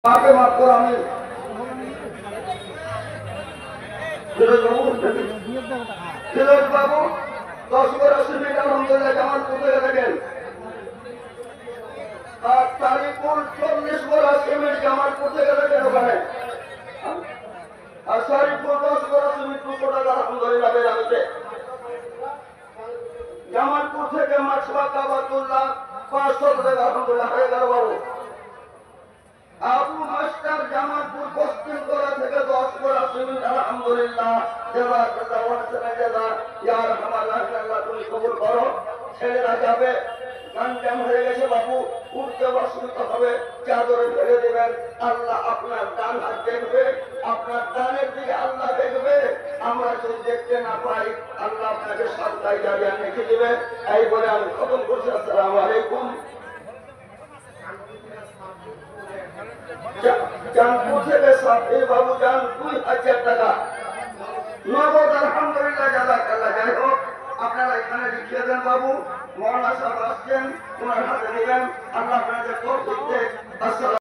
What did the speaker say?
মাকে মাফ করো। আমি ফিরোজ বাবু 10-12 আলহামদুলিল্লাহ জামালপুর থেকে থাকেন। আর তারিকুল 40 জামালপুর থেকে থাকেন ওখানে। আর শরীফুল 10-12 200 টাকা আলহামদুলিল্লাহ বেরাচ্ছে। জামালপুর থেকে মাছবা কাবাতুল্লাহ 500 টাকা আলহামদুলিল্লাহ হয়ে গেল বাবু। আবু মাস্টার জামালপুর পশ্চিম তোলা থেকে 10-12 আলহামদুলিল্লাহ জাযাকাল্লাহু খায়রান ইয়া রাহমাল্লাহ। আল্লাহ তুমি কবুল করো। ছেলেরা যাবে, গান হয়ে গেছে বাবু, উঠতে অসুবিধা হবে, চাদরে ফেলে দেবেন। আল্লাহ আপনার ডান হাত দেখবে, আপনার ডানের দিকে আল্লাহ দেখবে। আমরা যদি দেখতে না পাই আল্লাহ আপনাকে সরকারি জায়গা রেখে দেবে। এই বলে আমি খতম করছি। আসসালামু আলাইকুম। চাঁদপুর থেকে সাথে বাবু যান 2000 টাকা নগদ আলহামদুলিল্লাহ জাযাকাল্লাহ। যাই হোক আপনারা এখানে লিখে দেন বাবু। মৌলানা সাহেব আসছেন, ওনার হাতে দিবেন। আল্লাহ আপনাদের তৌফিক দেন। আসসালাম।